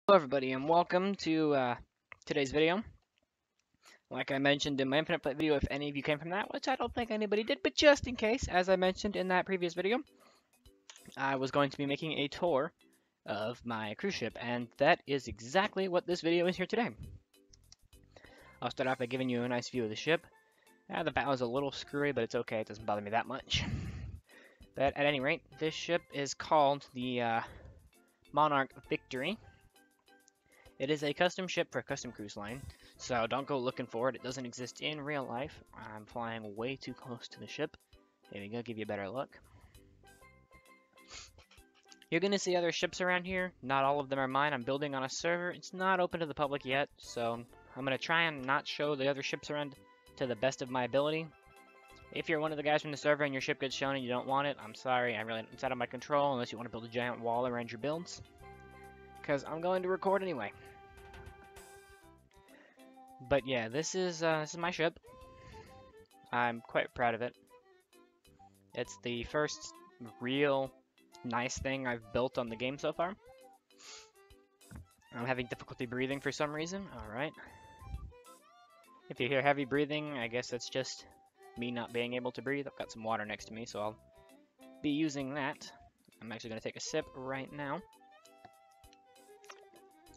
Hello everybody and welcome to today's video. Like I mentioned in my Infinite Play video, if any of you came from that, which I don't think anybody did, but just in case, as I mentioned in that previous video, I was going to be making a tour of my cruise ship, and that is exactly what this video is here today. I'll start off by giving you a nice view of the ship. The bow is a little screwy, but it's okay, it doesn't bother me that much. But at any rate, this ship is called the Monarch Victory. It is a custom ship for a custom cruise line, so don't go looking for it. It doesn't exist in real life. I'm flying way too close to the ship. There we go, give you a better look. You're going to see other ships around here. Not all of them are mine. I'm building on a server. It's not open to the public yet, so I'm going to try and not show the other ships around to the best of my ability. If you're one of the guys from the server and your ship gets shown and you don't want it, I'm sorry. It's out of my control unless you want to build a giant wall around your builds, because I'm going to record anyway. But yeah, this is my ship. I'm quite proud of it. It's the first real nice thing I've built on the game so far. I'm having difficulty breathing for some reason. Alright. If you hear heavy breathing, I guess that's just me not being able to breathe. I've got some water next to me, so I'll be using that. I'm actually going to take a sip right now.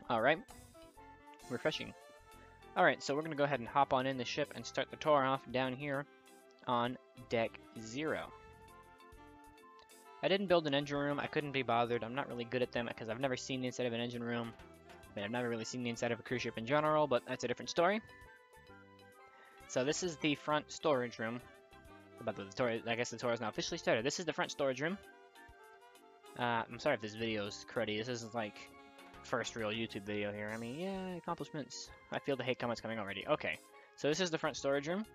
Alright. Refreshing. Alright, so we're going to go ahead and hop on in the ship and start the tour off down here on Deck 0. I didn't build an engine room. I couldn't be bothered. I'm not really good at them because I've never seen the inside of an engine room. I mean, I've never really seen the inside of a cruise ship in general, but that's a different story. So this is the front storage room. About the tour, I guess the tour is now officially started. This is the front storage room. I'm sorry if this video is cruddy. This isn't like first real YouTube video here. I mean, yeah, accomplishments. I feel the hate comments coming already. Okay, so this is the front storage room.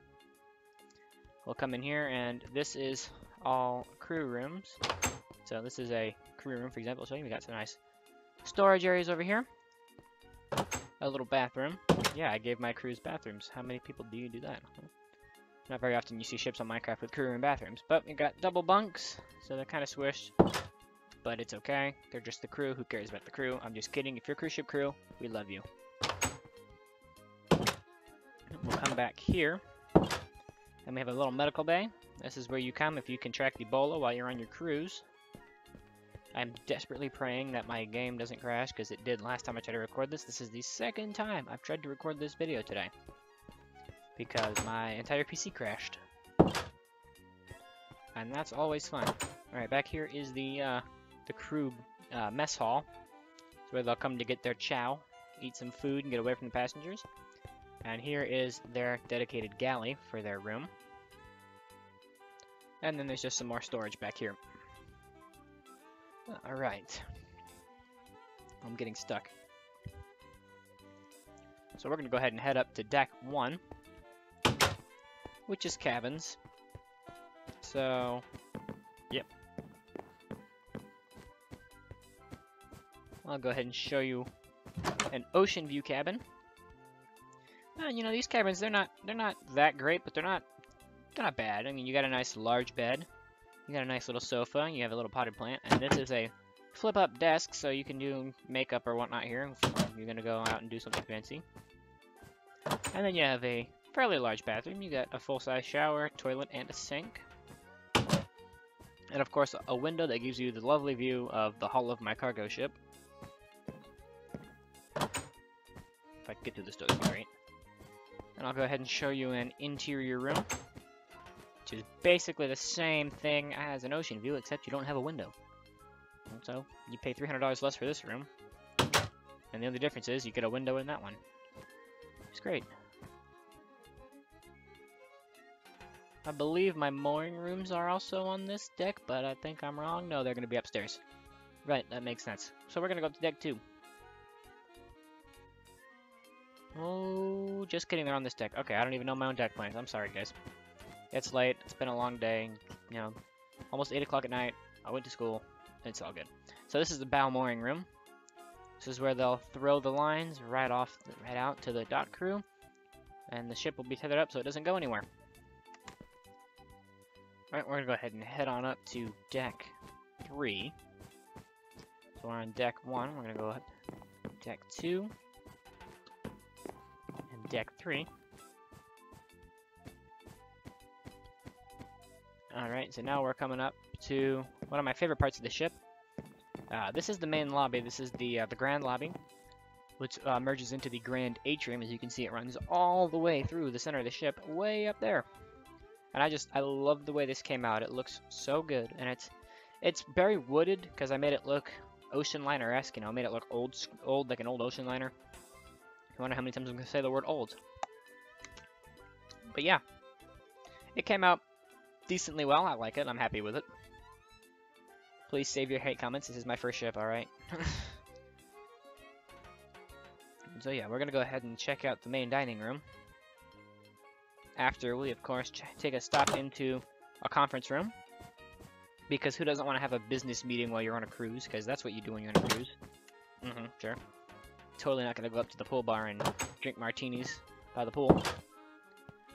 We'll come in here, and this is all crew rooms. So this is a crew room, for example. So we got some nice storage areas over here. A little bathroom. Yeah, I gave my crews bathrooms. How many people do you do that? Not very often you see ships on Minecraft with crew room bathrooms. But we got double bunks, so they're kind of squished. But it's okay. They're just the crew. Who cares about the crew? I'm just kidding. If you're a cruise ship crew, we love you. We'll come back here. And we have a little medical bay. This is where you come if you contract Ebola while you're on your cruise. I'm desperately praying that my game doesn't crash, because it did last time I tried to record this. This is the second time I've tried to record this video today, because my entire PC crashed. And that's always fun. Alright, back here is the crew mess hall. It's where they'll come to get their chow, eat some food, and get away from the passengers. And here is their dedicated galley for their room. And then there's just some more storage back here. Alright. I'm getting stuck. So we're going to go ahead and head up to Deck 1, which is cabins. So, yep. I'll go ahead and show you an ocean view cabin. You know, these cabins, they're not that great, but they're not bad. I mean, you got a nice large bed, you got a nice little sofa, you have a little potted plant, and this is a flip-up desk, so you can do makeup or whatnot here if you're gonna go out and do something fancy. And then you have a fairly large bathroom. You got a full-size shower, toilet, and a sink. And of course, a window that gives you the lovely view of the hull of my cargo ship. If I could get through this door, that'd be great. And I'll go ahead and show you an interior room, which is basically the same thing as an ocean view, except you don't have a window. And so, you pay $300 less for this room, and the only difference is you get a window in that one. It's great. I believe my mooring rooms are also on this deck, but I think I'm wrong. No, they're going to be upstairs. Right, that makes sense. So we're going to go up to Deck 2. Oh, just kidding, they're on this deck. Okay, I don't even know my own deck plans. I'm sorry, guys. It's late. It's been a long day. You know, almost 8 o'clock at night. I went to school. It's all good. So this is the bow mooring room. This is where they'll throw the lines right out to the dock crew. And the ship will be tethered up so it doesn't go anywhere. Alright, we're going to go ahead and head on up to Deck 3. So we're on Deck 1. We're going to go deck 2, and deck 3. Alright, so now we're coming up to one of my favorite parts of the ship. This is the main lobby. This is the grand lobby, which merges into the grand atrium. As you can see, it runs all the way through the center of the ship, way up there. And I love the way this came out. It looks so good, and it's very wooded because I made it look ocean liner-esque. You know, I made it look old like an old ocean liner. I wonder how many times I'm gonna say the word old. But yeah, it came out decently well. I like it. I'm happy with it. Please save your hate comments. This is my first ship, alright? So yeah, we're gonna go ahead and check out the main dining room. After we, of course, take a stop into a conference room. Because who doesn't want to have a business meeting while you're on a cruise? Because that's what you do when you're on a cruise. Sure. Totally not gonna go up to the pool bar and drink martinis by the pool.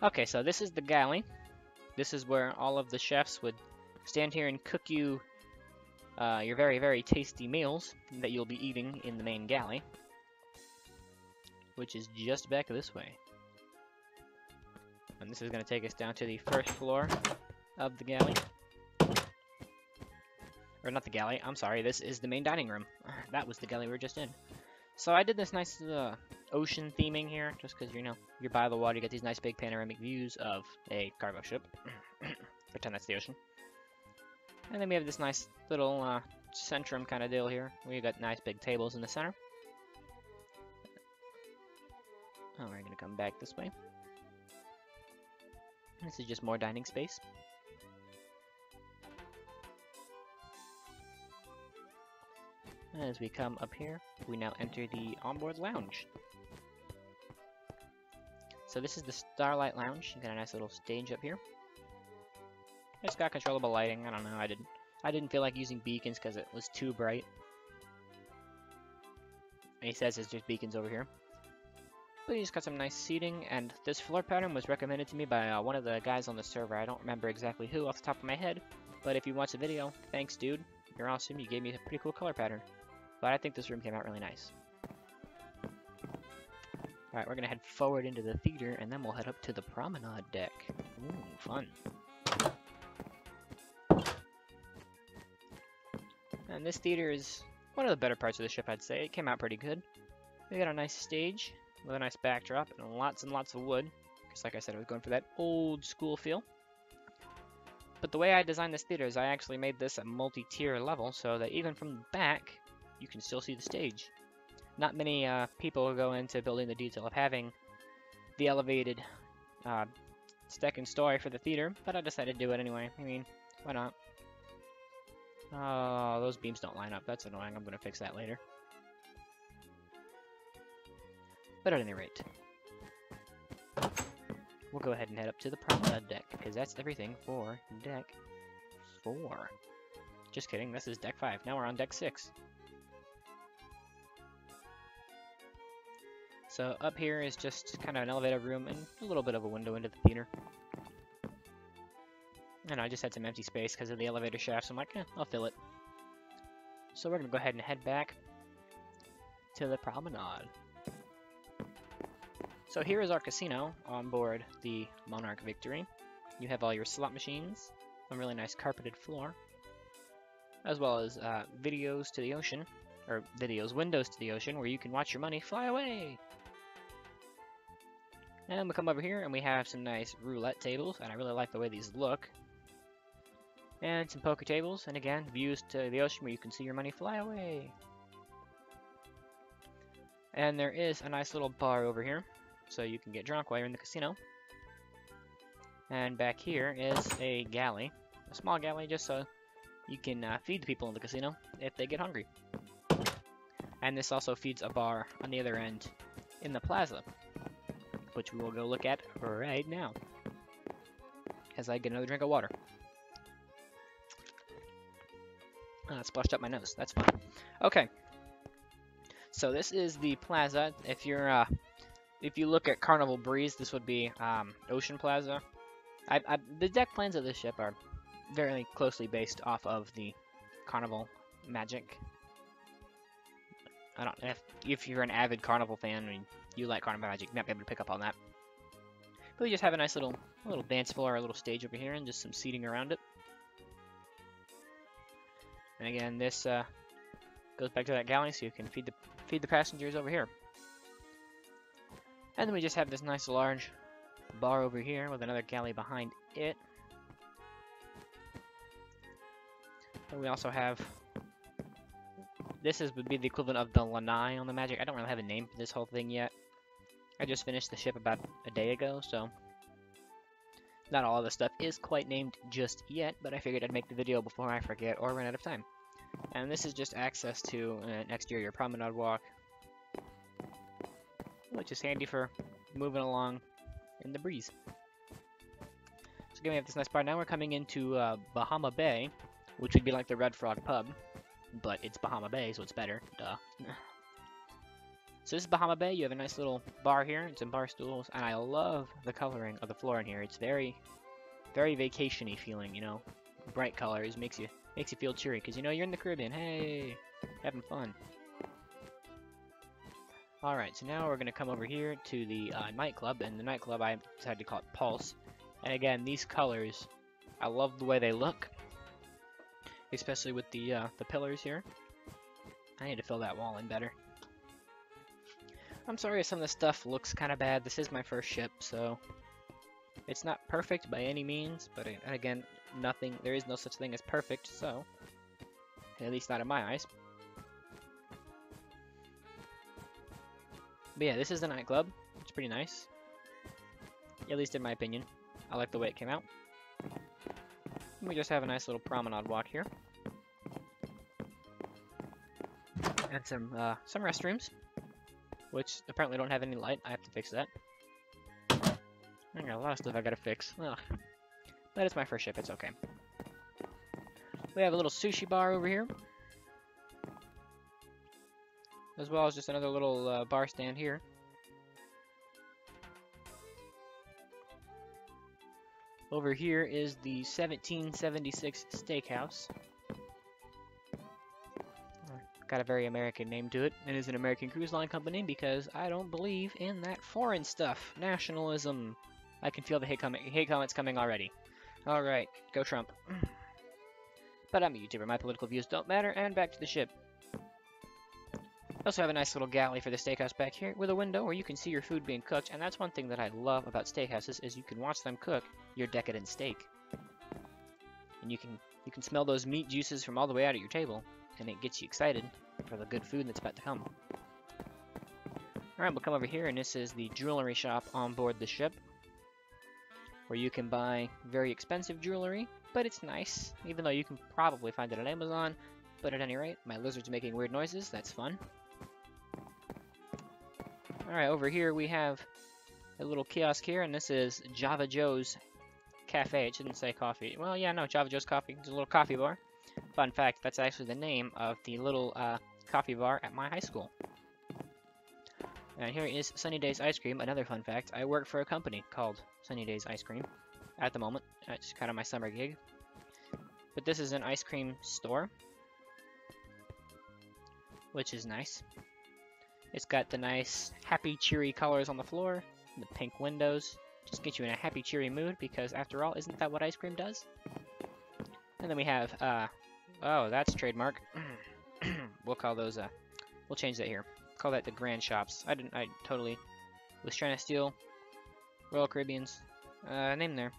Okay, so this is the galley. This is where all of the chefs would stand here and cook you your very, very tasty meals that you'll be eating in the main galley, which is just back this way. And this is going to take us down to the first floor of the galley. Or not the galley, I'm sorry, this is the main dining room. That was the galley we were just in. So I did this nice ocean theming here, just because, you know, you're by the water, you get these nice big panoramic views of a cargo ship. Pretend that's the ocean. And then we have this nice little centrum kind of deal here. We've got nice big tables in the center. Oh, we're going to come back this way. This is just more dining space. As we come up here, we now enter the onboard lounge. So this is the Starlight Lounge. You got a nice little stage up here. It's got controllable lighting. I don't know. I didn't feel like using beacons because it was too bright. And he says there's just beacons over here. But he's got some nice seating, and this floor pattern was recommended to me by one of the guys on the server. I don't remember exactly who off the top of my head, but if you watch the video, thanks, dude. You're awesome. You gave me a pretty cool color pattern. But I think this room came out really nice. Alright, we're going to head forward into the theater, and then we'll head up to the promenade deck. Ooh, fun. And this theater is one of the better parts of the ship, I'd say. It came out pretty good. We got a nice stage with a nice backdrop and lots of wood. Because like I said, I was going for that old school feel. But the way I designed this theater is I actually made this a multi-tier level so that even from the back, you can still see the stage. Not many people go into building the detail of having the elevated second story for the theater, but I decided to do it anyway. I mean, why not? Oh, those beams don't line up. That's annoying. I'm going to fix that later. But at any rate, we'll go ahead and head up to the promenade deck, because that's everything for deck 4. Just kidding, this is deck 5. Now we're on deck 6. So up here is just kind of an elevator room and a little bit of a window into the theater. And I just had some empty space because of the elevator shafts. I'm like, I'll fill it. So we're going to go ahead and head back to the promenade. So here is our casino on board the Monarch Victory. You have all your slot machines, a really nice carpeted floor, as well as windows to the ocean, where you can watch your money fly away. And we come over here and we have some nice roulette tables, and I really like the way these look. And some poker tables, and again, views to the ocean where you can see your money fly away. And there is a nice little bar over here, so you can get drunk while you're in the casino. And back here is a galley, a small galley, just so you can feed the people in the casino if they get hungry. And this also feeds a bar on the other end in the plaza, which we will go look at right now, as I get another drink of water. It splashed up my nose. That's fine. Okay. So this is the plaza. If you look at Carnival Breeze, this would be Ocean Plaza. The deck plans of this ship are very closely based off of the Carnival magic. I don't if you're an avid carnival fan and you like carnival magic, you might be able to pick up on that. But we just have a nice little dance floor, a little stage over here, and just some seating around it. And again, this goes back to that galley, so you can feed the passengers over here. And then we just have this nice large bar over here with another galley behind it. And we also have, would be the equivalent of the lanai on the Magic. I don't really have a name for this whole thing yet. I just finished the ship about a day ago, so not all of the stuff is quite named just yet, but I figured I'd make the video before I forget or run out of time. And this is just access to an exterior promenade walk, which is handy for moving along in the breeze. So again, we have this nice bar. Now we're coming into Bahama Bay, which would be like the Red Frog pub, but it's Bahama Bay, so it's better. Duh. So this is Bahama Bay. You have a nice little bar here and some bar stools, and I love the coloring of the floor in here. It's very, very vacation-y feeling, you know. Bright colors makes you feel cheery, because you know you're in the Caribbean. Hey, having fun. Alright, so now we're going to come over here to the nightclub, and the nightclub I decided to call it Pulse. And again, these colors, I love the way they look, especially with the pillars here. I need to fill that wall in better. I'm sorry if some of this stuff looks kind of bad. This is my first ship, so it's not perfect by any means, but again, there is no such thing as perfect, so at least not in my eyes. But yeah, this is the nightclub. It's pretty nice, at least in my opinion. I like the way it came out. And we just have a nice little promenade walk here, and some restrooms, which apparently don't have any light. I have to fix that. I got a lot of stuff I gotta fix. Ugh. But it's my first ship, it's okay. We have a little sushi bar over here, as well as just another little bar stand here. Over here is the 1776 Steakhouse. Got a very American name to it. It is an American cruise line company because I don't believe in that foreign stuff. Nationalism. I can feel the hate comments coming already. Alright, go Trump. But I'm a YouTuber, my political views don't matter, and back to the ship. I also have a nice little galley for the steakhouse back here with a window where you can see your food being cooked, and that's one thing that I love about steakhouses is you can watch them cook your decadent steak. And you can smell those meat juices from all the way out at your table, and it gets you excited for the good food that's about to come. Alright, we'll come over here, and this is the jewelry shop on board the ship, where you can buy very expensive jewelry, but it's nice, even though you can probably find it on Amazon. But at any rate, my lizard's making weird noises, that's fun. Alright, over here we have a little kiosk here, and this is Java Joe's Cafe. It shouldn't say coffee. Well, yeah, no, Java Joe's Coffee. It's a little coffee bar. Fun fact, that's actually the name of the little coffee bar at my high school. And here is Sunny Days Ice Cream. Another fun fact, I work for a company called Sunny Days Ice Cream at the moment. It's kind of my summer gig. But this is an ice cream store, which is nice. It's got the nice, happy, cheery colors on the floor, and the pink windows. Just get you in a happy, cheery mood, because after all, isn't that what ice cream does? And then we have, oh, that's trademark. We'll call those, we'll change that here. Call that the Grand Shops. I totally was trying to steal Royal Caribbean's name there.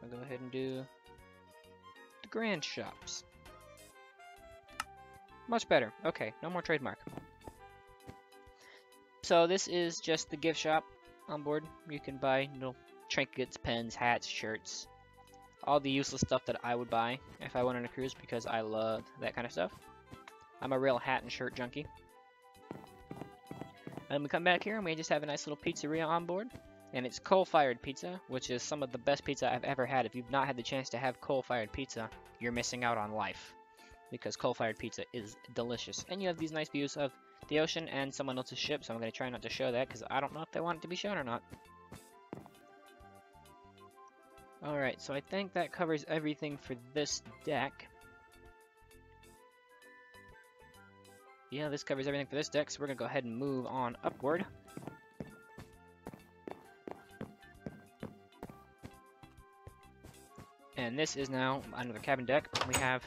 I'll go ahead and do the Grand Shops. Much better. Okay, no more trademark. So this is just the gift shop on board. You can buy, you know, trinkets, pens, hats, shirts, all the useless stuff that I would buy if I went on a cruise, because I love that kind of stuff. I'm a real hat and shirt junkie. And we come back here and we just have a nice little pizzeria on board. And it's coal-fired pizza, which is some of the best pizza I've ever had. If you've not had the chance to have coal-fired pizza, you're missing out on life, because coal-fired pizza is delicious. And you have these nice views of the ocean and someone else's ship, so I'm going to try not to show that, because I don't know if they want it to be shown or not. Alright, so I think that covers everything for this deck. yeah, this covers everything for this deck, so we're going to go ahead and move on upward. And this is now another cabin deck. We have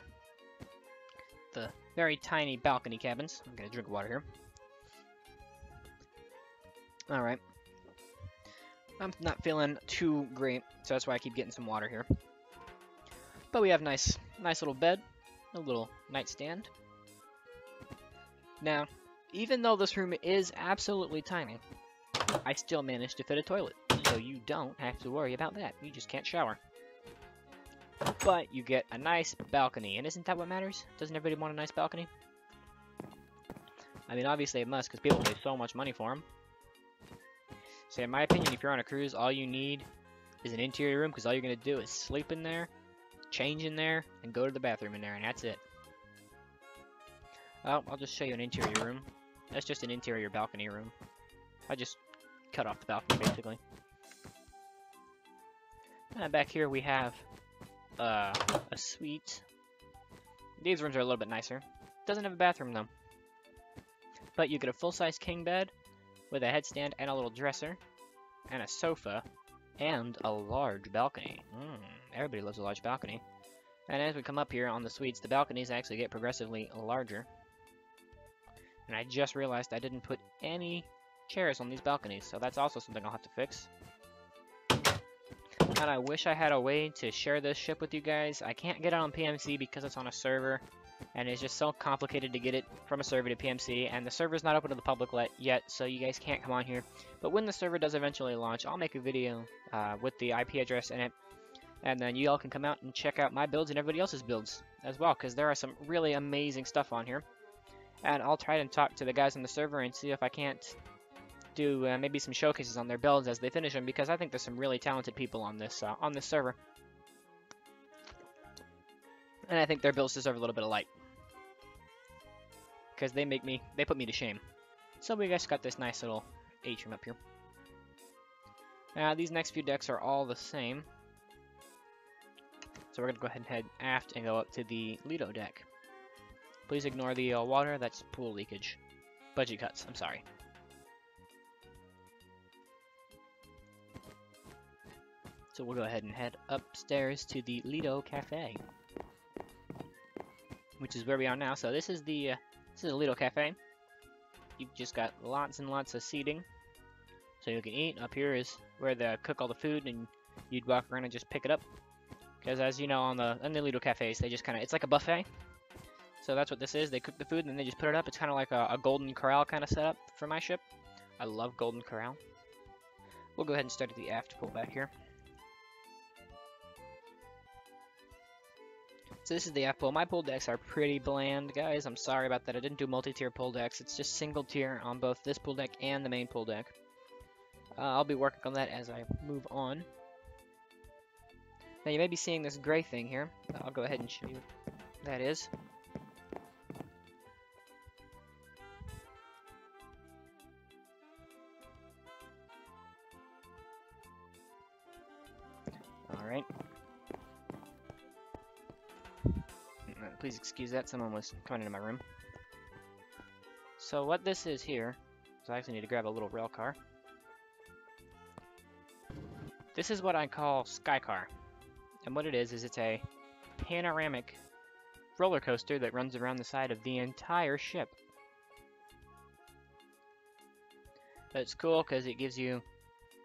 the very tiny balcony cabins. I'm going to drink water here. Alright. I'm not feeling too great, so that's why I keep getting some water here. But we have nice little bed, a little nightstand. Now, even though this room is absolutely tiny, I still managed to fit a toilet. So you don't have to worry about that. You just can't shower. But you get a nice balcony, and isn't that what matters? Doesn't everybody want a nice balcony? I mean, obviously it must, because people pay so much money for them. So in my opinion, if you're on a cruise, all you need is an interior room, because all you're going to do is sleep in there, change in there, and go to the bathroom in there, and that's it. Oh, I'll just show you an interior room. That's just an interior balcony room. I just cut off the balcony, basically. And back here we have a suite. These rooms are a little bit nicer. Doesn't have a bathroom though. But you get a full-size king bed with a headstand and a little dresser and a sofa and a large balcony. Everybody loves a large balcony. And as we come up here on the suites, the balconies actually get progressively larger. And I just realized I didn't put any chairs on these balconies, so that's also something I'll have to fix. And I wish I had a way to share this ship with you guys. I can't get it on PMC because it's on a server, and it's just so complicated to get it from a server to PMC, and the server's not open to the public yet, so you guys can't come on here. But when the server does eventually launch, I'll make a video with the IP address in it, and then you all can come out and check out my builds and everybody else's builds as well, because there are some really amazing stuff on here. And I'll try to talk to the guys on the server and see if I can't do maybe some showcases on their builds as they finish them, because I think there's some really talented people on this server, and I think their builds deserve a little bit of light because they put me to shame. So we guys got this nice little atrium up here. Now these next few decks are all the same, so we're gonna go ahead and head aft and go up to the Lido deck. Please ignore the water. That's pool leakage. Budget cuts. I'm sorry. So we'll go ahead and head upstairs to the Lido Cafe, which is where we are now. So this is the Lido Cafe. You've just got lots and lots of seating, so you can eat. Up here is where they cook all the food, and you'd walk around and just pick it up. Because as you know, in the Lido cafes, they just it's like a buffet. So that's what this is. They cook the food and then they just put it up. It's kind of like a Golden Corral kind of setup for my ship. I love Golden Corral. We'll go ahead and start at the aft pool back here. So this is the aft pool. My pool decks are pretty bland, guys. I'm sorry about that. I didn't do multi-tier pool decks. It's just single tier on both this pool deck and the main pool deck. I'll be working on that as I move on. Now you may be seeing this gray thing here. I'll go ahead and show you what that is. Alright. Please excuse that, someone was coming into my room. So what this is here, so I actually need to grab a little rail car. This is what I call Sky Car. And what it is it's a panoramic roller coaster that runs around the side of the entire ship. But it's cool because it gives you,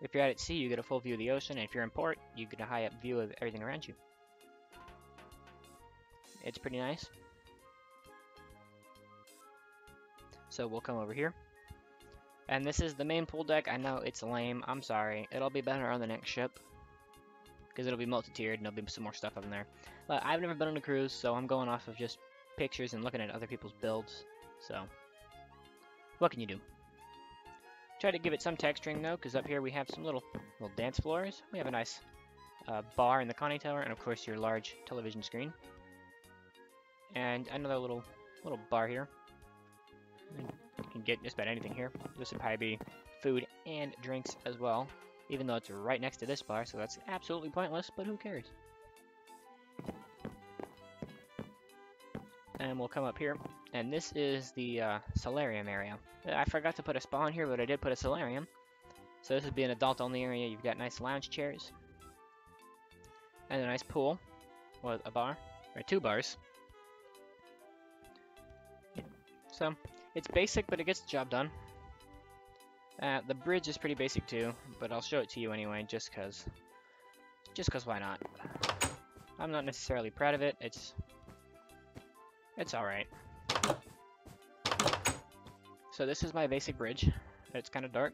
if you're out at sea, you get a full view of the ocean, and if you're in port, you get a high up view of everything around you. It's pretty nice. So we'll come over here. And this is the main pool deck. I know it's lame. I'm sorry. It'll be better on the next ship, because it'll be multi-tiered and there'll be some more stuff on there. But I've never been on a cruise, so I'm going off of just pictures and looking at other people's builds. So, what can you do? Try to give it some texturing though, because up here we have some little dance floors. We have a nice bar in the conning tower, and of course your large television screen. And another little bar here. You can get just about anything here. This would probably be food and drinks as well, even though it's right next to this bar, so that's absolutely pointless, but who cares? And we'll come up here, And this is the solarium area. I forgot to put a spa in here, but I did put a solarium. So this would be an adult-only area. You've got nice lounge chairs. And a nice pool. With a bar. Or 2 bars. So, it's basic, but it gets the job done. The bridge is pretty basic too, but I'll show it to you anyway, just cause why not? I'm not necessarily proud of it. It's alright. So this is my basic bridge. It's kind of dark,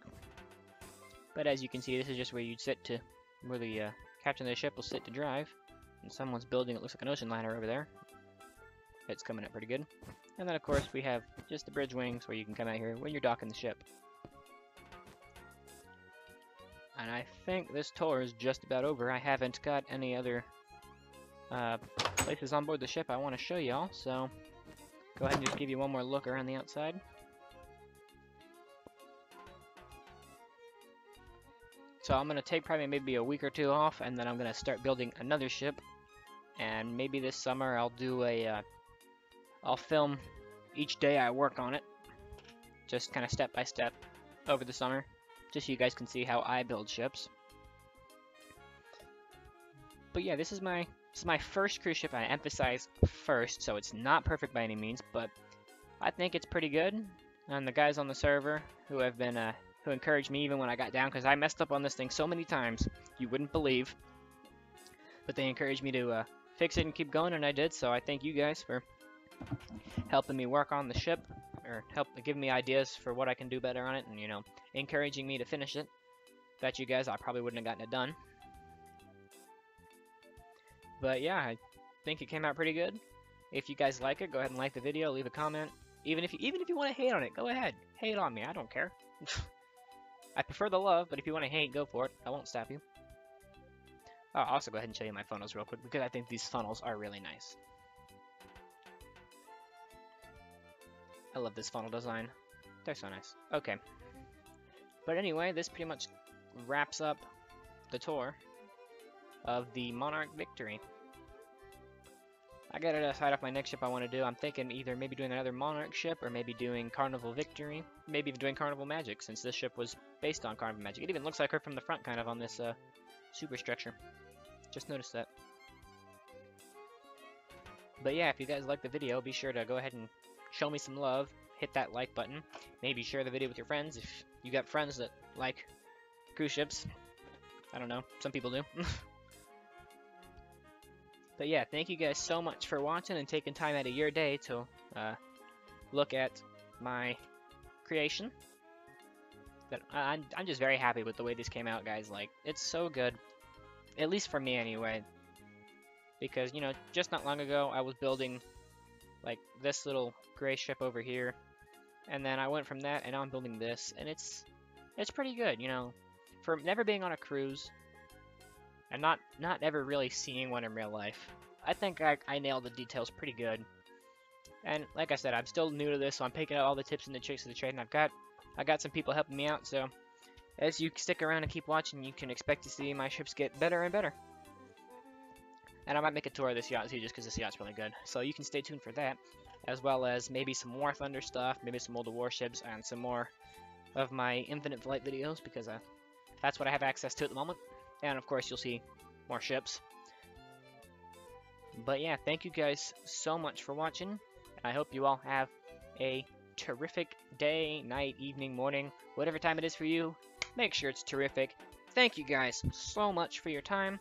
but as you can see, this is just where you'd sit to, where the captain of the ship will sit to drive. And someone's building, it looks like an ocean liner over there. It's coming up pretty good. And then of course we have just the bridge wings where you can come out here when you're docking the ship. And I think this tour is just about over. I haven't got any other places on board the ship I want to show y'all, so go ahead and just give you one more look around the outside. So I'm going to take probably maybe a week or 2 off, and then I'm going to start building another ship. And maybe this summer I'll do I'll film each day I work on it, just kind of step by step over the summer, just so you guys can see how I build ships. But yeah, this is my first cruise ship. I emphasize first, so it's not perfect by any means, but I think it's pretty good. And the guys on the server who have been who encouraged me even when I got down, because I messed up on this thing so many times you wouldn't believe. But they encouraged me to fix it and keep going, and I did. So I thank you guys for helping me work on the ship, or giving me ideas for what I can do better on it, and encouraging me to finish it. Without you guys, I probably wouldn't have gotten it done. But yeah, I think it came out pretty good. If you guys like it, go ahead and like the video, leave a comment. Even if you want to hate on it, go ahead, hate on me. I don't care. I prefer the love, but if you want to hate, go for it. I won't stop you. I'll also go ahead and show you my funnels real quick, because I think these funnels are really nice. I love this funnel design. They're so nice. Okay. But anyway, this pretty much wraps up the tour of the Monarch Victory. I gotta decide off my next ship I want to do. I'm thinking either maybe doing another Monarch ship, or maybe doing Carnival Victory. Maybe even doing Carnival Magic, since this ship was based on Carnival Magic. It even looks like her from the front, kind of, on this superstructure. Just noticed that. But yeah, if you guys like the video, be sure to go ahead and show me some love. Hit that like button. Maybe share the video with your friends if you got friends that like cruise ships. I don't know. Some people do. But yeah, thank you guys so much for watching and taking time out of your day to look at my creation. But I'm just very happy with the way this came out, guys. Like, it's so good. At least for me, anyway. Because, just not long ago, I was building, like, this little gray ship over here. And then I went from that, and now I'm building this. And it's pretty good, For never being on a cruise, and not ever really seeing one in real life, I think I nailed the details pretty good. And like I said, I'm still new to this, so I'm picking up all the tips and the tricks of the trade, and I got some people helping me out, so as you stick around and keep watching, you can expect to see my ships get better and better. And I might make a tour of this yacht too, just because this yacht's really good. So you can stay tuned for that, as well as maybe some War Thunder stuff, maybe some older warships, and some more of my Infinite Flight videos, because that's what I have access to at the moment. And of course, you'll see more ships. But yeah, thank you guys so much for watching. I hope you all have a terrific day, night, evening, morning, whatever time it is for you. Make sure it's terrific. Thank you guys so much for your time.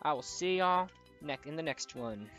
I will see y'all in the next one.